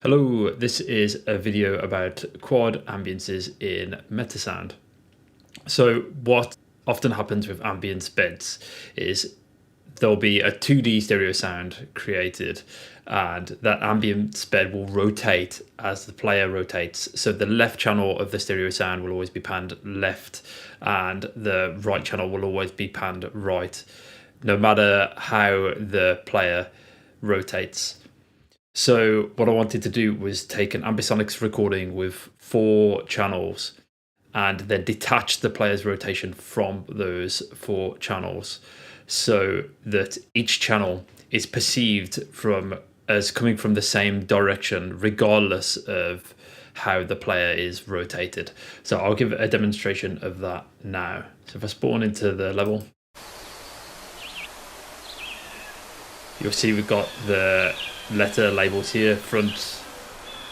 Hello, this is a video about quad ambiences in MetaSound. So what often happens with ambience beds is there'll be a 2D stereo sound created, and that ambience bed will rotate as the player rotates. So the left channel of the stereo sound will always be panned left, and the right channel will always be panned right, no matter how the player rotates. So what I wanted to do was take an Ambisonics recording with 4 channels and then detach the player's rotation from those 4 channels so that each channel is perceived as coming from the same direction regardless of how the player is rotated. So I'll give a demonstration of that now. So if I spawn into the level, you'll see we've got the letter labels here: front,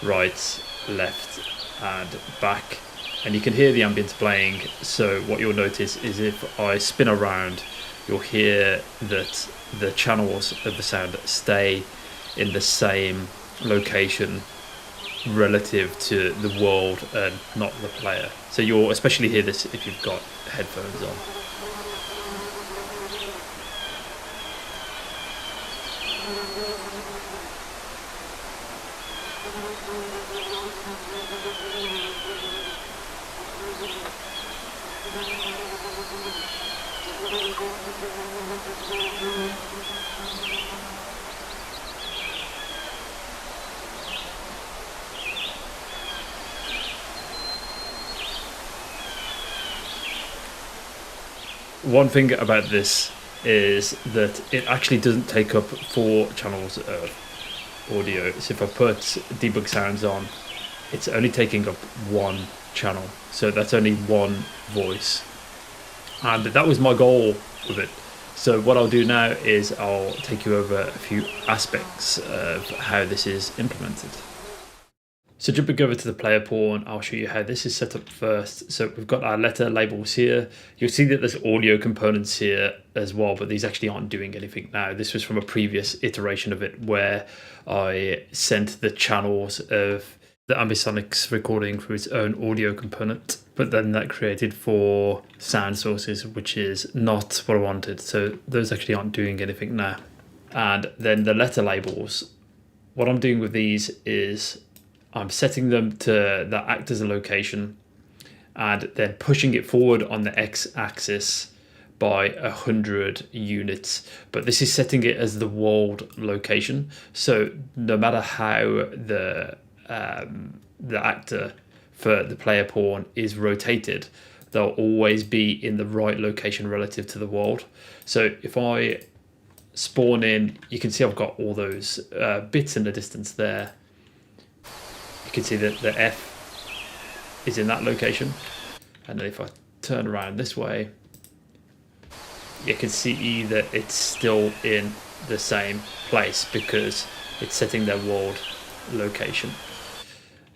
right, left and back, and you can hear the ambience playing. So what you'll notice is if I spin around, you'll hear that the channels of the sound stay in the same location relative to the world and not the player. So you'll especially hear this if you've got headphones on. One thing about this is that it actually doesn't take up 4 channels of audio. So if I put debug sounds on, it's only taking up 1 channel. So that's only 1 voice. And that was my goal with it. So what I'll do now is I'll take you over a few aspects of how this is implemented. So jumping over to the player pawn, I'll show you how this is set up first. So we've got our letter labels here. You'll see that there's audio components here as well, but these actually aren't doing anything now. This was from a previous iteration of it where I sent the channels of the Ambisonics recording through its own audio component, but then that created 4 sound sources, which is not what I wanted. So those actually aren't doing anything now. And then the letter labels, what I'm doing with these is I'm setting them to that act as a location and then pushing it forward on the x-axis by 100 units. But this is setting it as the world location. So no matter how the actor for the player pawn is rotated, they'll always be in the right location relative to the world. So if I spawn in, you can see I've got all those bits in the distance there. You can see that the F is in that location, and then if I turn around this way, you can see that it's still in the same place because it's setting their world location.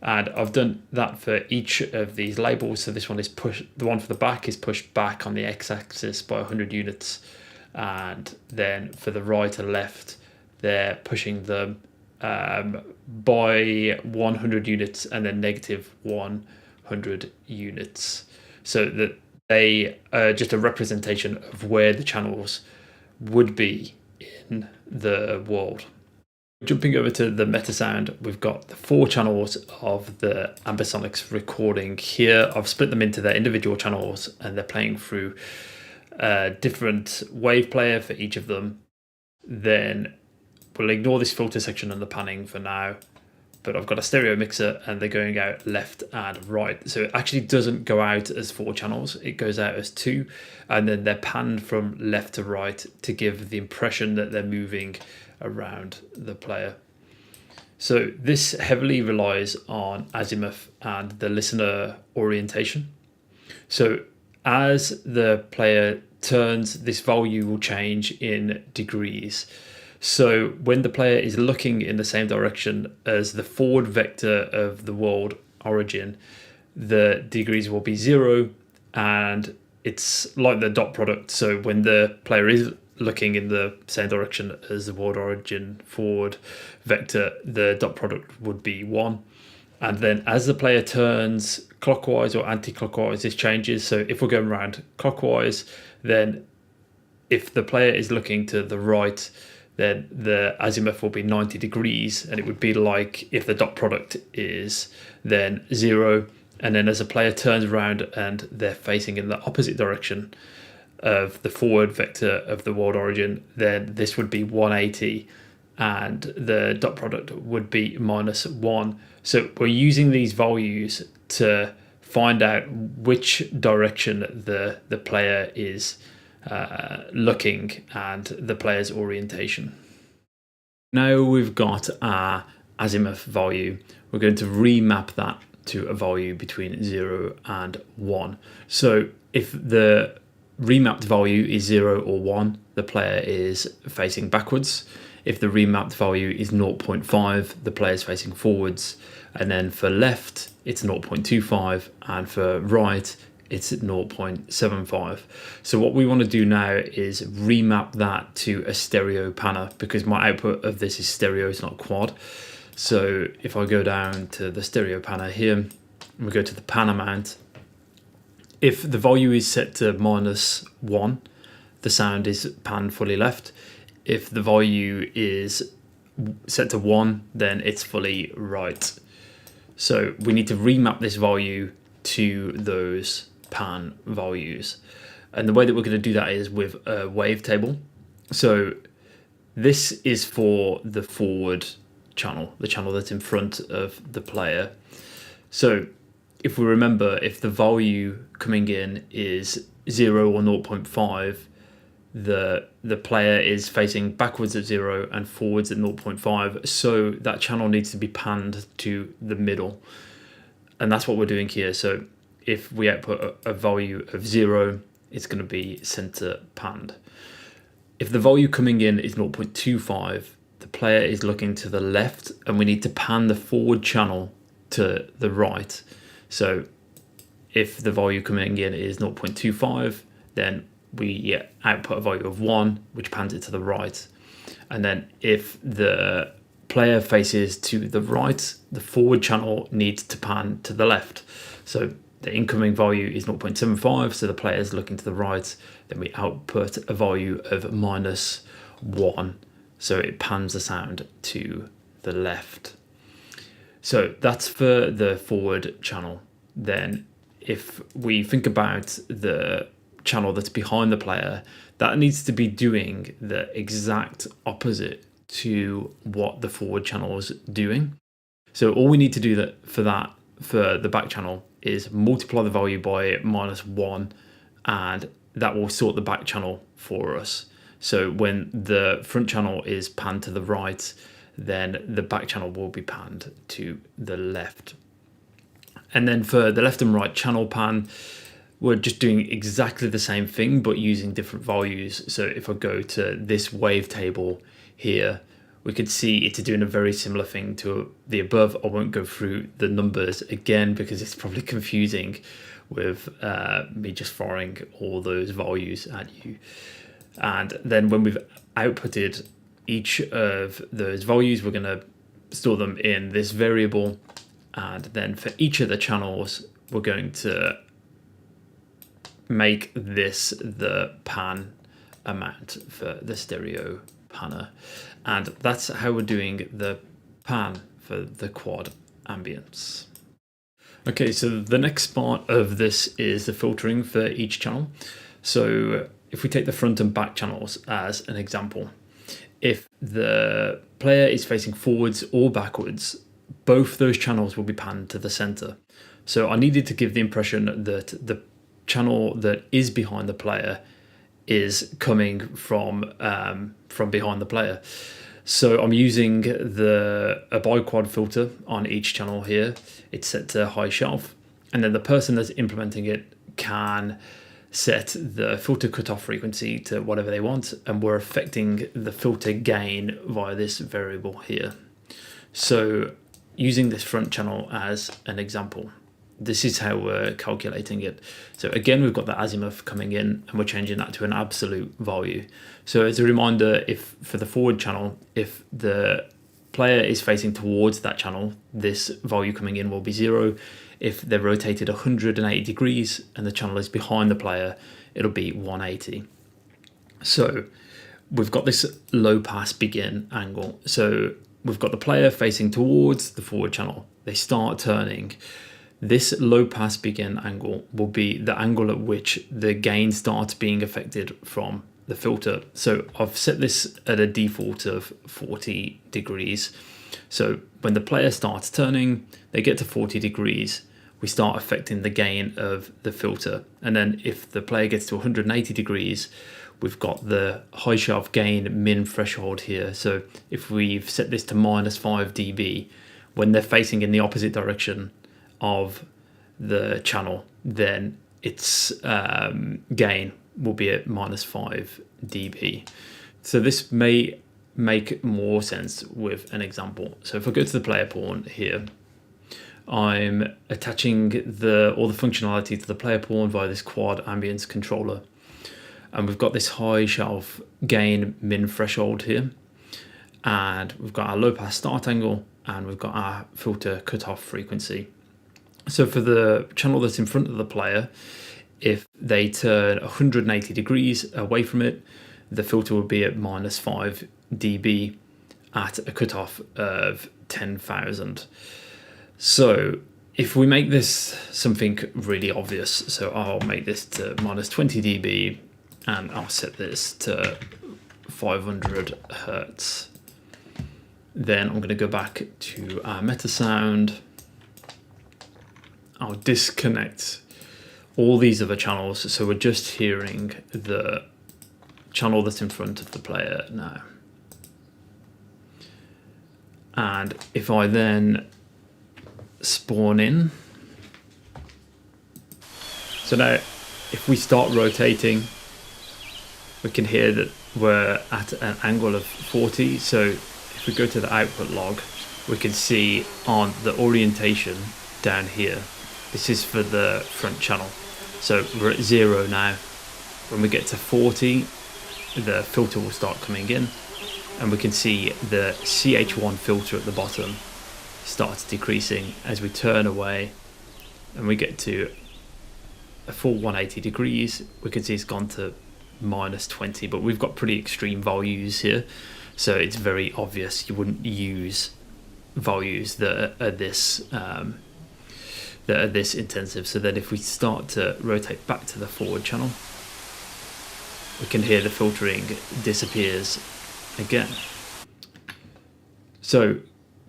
And I've done that for each of these labels. So this one is pushed, the one for the back is pushed back on the x-axis by 100 units, and then for the right and left, they're pushing them by 100 units and then negative 100 units, so that they are just a representation of where the channels would be in the world. Jumping over to the MetaSound, we've got the 4 channels of the Ambisonics recording here. I've split them into their individual channels and they're playing through a different wave player for each of them. Then we'll ignore this filter section and the panning for now, but I've got a stereo mixer and they're going out left and right. So it actually doesn't go out as 4 channels, it goes out as 2, and then they're panned from left to right to give the impression that they're moving around the player. So this heavily relies on Azimuth and the listener orientation. So as the player turns, this value will change in degrees. So when the player is looking in the same direction as the forward vector of the world origin, the degrees will be 0, and it's like the dot product. So when the player is looking in the same direction as the world origin forward vector, the dot product would be 1. And then as the player turns clockwise or anti-clockwise, this changes. So if we're going around clockwise, then if the player is looking to the right, then the azimuth will be 90 degrees, and it would be like if the dot product is then 0. And then as a player turns around and they're facing in the opposite direction of the forward vector of the world origin, then this would be 180 and the dot product would be -1. So we're using these values to find out which direction the player is looking and the player's orientation. Now we've got our azimuth value, we're going to remap that to a value between 0 and 1. So if the remapped value is 0 or 1, the player is facing backwards. If the remapped value is 0.5, the player is facing forwards. And then for left, it's 0.25, and for right, it's at 0.75. So what we want to do now is remap that to a stereo panner, because my output of this is stereo, it's not quad. So if I go down to the stereo panner here, and we go to the panner mount, if the value is set to -1, the sound is panned fully left. If the value is set to 1, then it's fully right. So we need to remap this value to those pan values. And the way that we're going to do that is with a wavetable. So this is for the forward channel, the channel that's in front of the player. So if we remember, if the value coming in is 0 or 0.5, the player is facing backwards at 0 and forwards at 0.5, so that channel needs to be panned to the middle, and that's what we're doing here. So if we output a value of 0, it's going to be center panned. If the value coming in is 0.25, the player is looking to the left, and we need to pan the forward channel to the right. So if the value coming in is 0.25, then we output a value of 1, which pans it to the right. And then if the player faces to the right, the forward channel needs to pan to the left. So the incoming value is 0.75, so the player is looking to the right. Then we output a value of -1, so it pans the sound to the left. So that's for the forward channel. Then if we think about the channel that's behind the player, that needs to be doing the exact opposite to what the forward channel is doing. So all we need to do for the back channel is multiply the value by -1, and that will sort the back channel for us. So when the front channel is panned to the right, then the back channel will be panned to the left. And then for the left and right channel pan, we're just doing exactly the same thing, but using different values. So if I go to this wavetable here, we could see it's doing a very similar thing to the above. I won't go through the numbers again because it's probably confusing with me just firing all those values at you. And then when we've outputted each of those values, we're going to store them in this variable. And then for each of the channels, we're going to make this the pan amount for the stereo panner. And that's how we're doing the pan for the quad ambience. Okay, so the next part of this is the filtering for each channel. So if we take the front and back channels as an example, if the player is facing forwards or backwards, both those channels will be panned to the center. So I needed to give the impression that the channel that is behind the player is coming from behind the player. So I'm using a biquad filter on each channel here. It's set to high shelf, and then the person that's implementing it can set the filter cutoff frequency to whatever they want, and we're affecting the filter gain via this variable here. So using this front channel as an example, this is how we're calculating it. So again, we've got the azimuth coming in and we're changing that to an absolute value. So as a reminder, if for the forward channel, if the player is facing towards that channel, this value coming in will be 0. If they're rotated 180 degrees and the channel is behind the player, it'll be 180. So we've got this low pass begin angle. So we've got the player facing towards the forward channel. They start turning. This low pass begin angle will be the angle at which the gain starts being affected from the filter. So I've set this at a default of 40 degrees. So when the player starts turning, they get to 40 degrees, we start affecting the gain of the filter. And then if the player gets to 180 degrees, we've got the high shelf gain min threshold here. So if we've set this to -5 dB, when they're facing in the opposite direction of the channel, then its gain will be at -5 dB. So this may make more sense with an example. So if I go to the player pawn here, I'm attaching all the functionality to the player pawn via this quad ambience controller. And we've got this high shelf gain min threshold here. And we've got our low pass start angle and we've got our filter cutoff frequency. So for the channel that's in front of the player, if they turn 180 degrees away from it, the filter will be at -5 dB at a cutoff of 10,000. So if we make this something really obvious, so I'll make this to -20 dB and I'll set this to 500 Hertz. Then I'm going to go back to our MetaSound. I'll disconnect all these other channels, so we're just hearing the channel that's in front of the player now. And if I then spawn in, so now if we start rotating, we can hear that we're at an angle of 40. So if we go to the output log, we can see on the orientation down here, this is for the front channel. So we're at 0 now. When we get to 40, the filter will start coming in and we can see the CH1 filter at the bottom starts decreasing as we turn away and we get to a full 180 degrees. We can see it's gone to -20, but we've got pretty extreme values here. So it's very obvious you wouldn't use values that are this intensive. So then if we start to rotate back to the forward channel, we can hear the filtering disappears again. So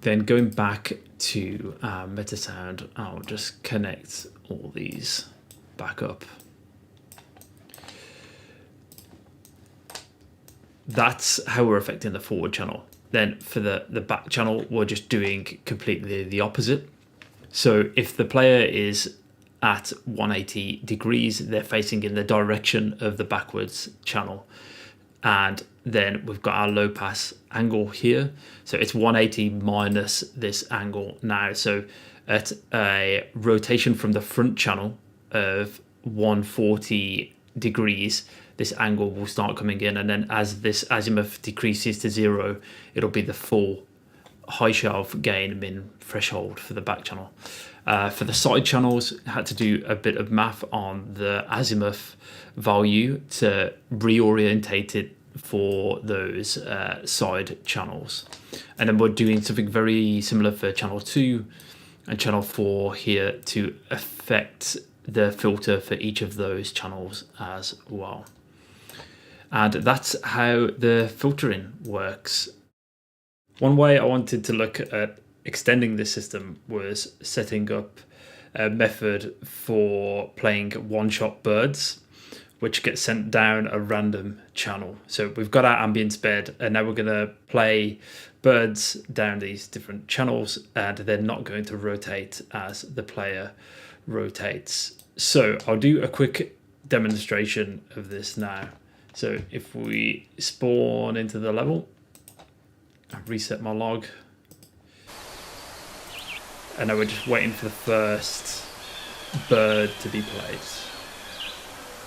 then going back to MetaSound, I'll just connect all these back up. That's how we're affecting the forward channel. Then for the back channel, we're just doing completely the opposite. So if the player is at 180 degrees, they're facing in the direction of the backwards channel. And then we've got our low pass angle here. So it's 180 minus this angle now. So at a rotation from the front channel of 140 degrees, this angle will start coming in. And then as this azimuth decreases to 0, it'll be the full high shelf gain min threshold for the back channel. For the side channels, I had to do a bit of math on the azimuth value to reorientate it for those side channels. And then we're doing something very similar for channel 2 and channel 4 here to affect the filter for each of those channels as well. And that's how the filtering works. One way I wanted to look at extending this system was setting up a method for playing one-shot birds, which get sent down a random channel. So we've got our ambience bed, and now we're going to play birds down these different channels, and they're not going to rotate as the player rotates. So I'll do a quick demonstration of this now. So if we spawn into the level, I reset my log, and now we're just waiting for the first bird to be played.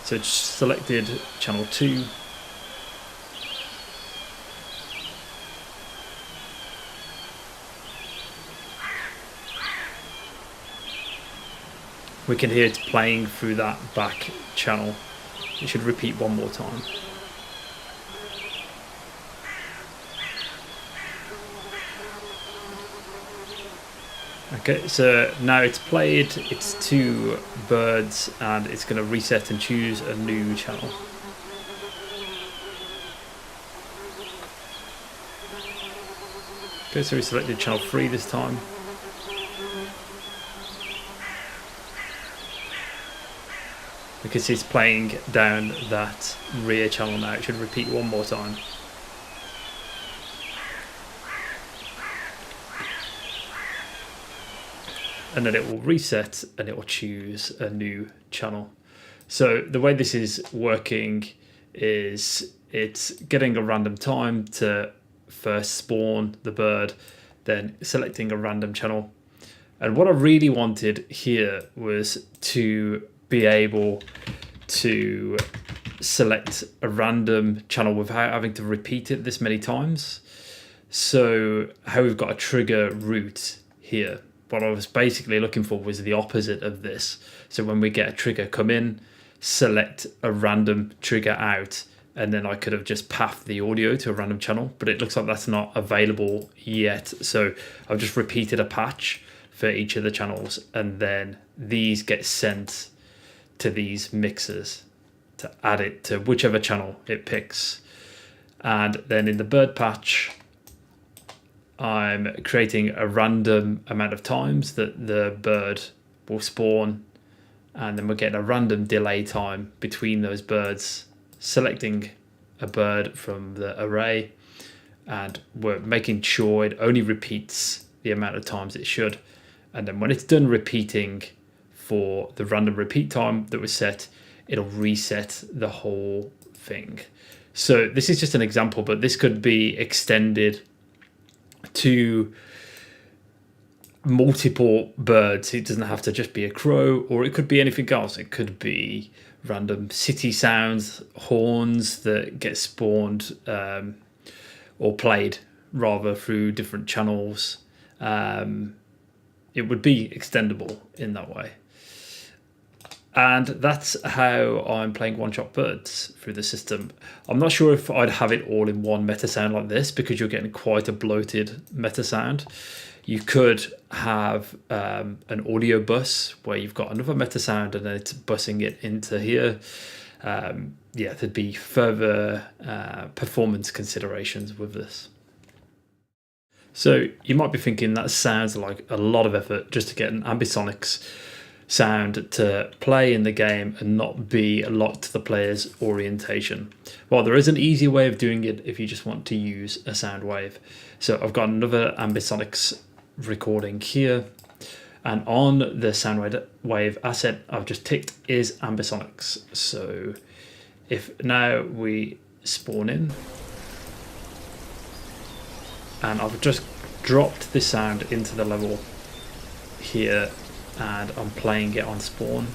So it's selected channel 2. We can hear it playing through that back channel. It should repeat one more time. Okay, so now it's played, it's 2 birds, and it's going to reset and choose a new channel. Okay, so we selected channel 3 this time. You can see it's playing down that rear channel now. It should repeat one more time. And then it will reset and it will choose a new channel. So the way this is working is it's getting a random time to first spawn the bird, then selecting a random channel. And what I really wanted here was to be able to select a random channel without having to repeat it this many times. So how we've got a trigger route here. What I was basically looking for was the opposite of this. So when we get a trigger come in, select a random trigger out, and then I could have just pathed the audio to a random channel, but it looks like that's not available yet. So I've just repeated a patch for each of the channels, and then these get sent to these mixers to add it to whichever channel it picks. And then in the bird patch, I'm creating a random amount of times that the bird will spawn, and then we're getting a random delay time between those birds, selecting a bird from the array, and we're making sure it only repeats the amount of times it should. And then when it's done repeating for the random repeat time that was set, it'll reset the whole thing. So this is just an example, but this could be extended to multiple birds. It doesn't have to just be a crow, or it could be anything else. It could be random city sounds, horns that get spawned or played rather through different channels. It would be extendable in that way. And that's how I'm playing one-shot birds through the system. I'm not sure if I'd have it all in one MetaSound like this, because you're getting quite a bloated MetaSound. You could have an audio bus where you've got another MetaSound and then it's busing it into here. Yeah, there'd be further performance considerations with this. So you might be thinking that sounds like a lot of effort just to get an Ambisonics sound to play in the game and not be locked to the player's orientation. Well, there is an easy way of doing it if you just want to use a sound wave. So I've got another Ambisonics recording here, and on the sound wave asset I've just ticked is Ambisonics. So if now we spawn in, and I've just dropped this sound into the level here, and I'm playing it on spawn,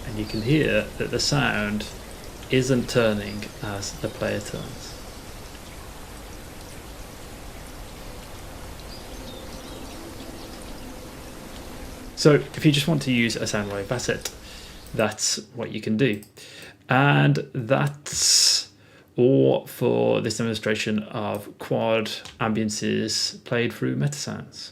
and you can hear that the sound isn't turning as the player turns. So if you just want to use a sound wave asset, that's what you can do. And that's all for this demonstration of quad ambiences played through MetaSounds.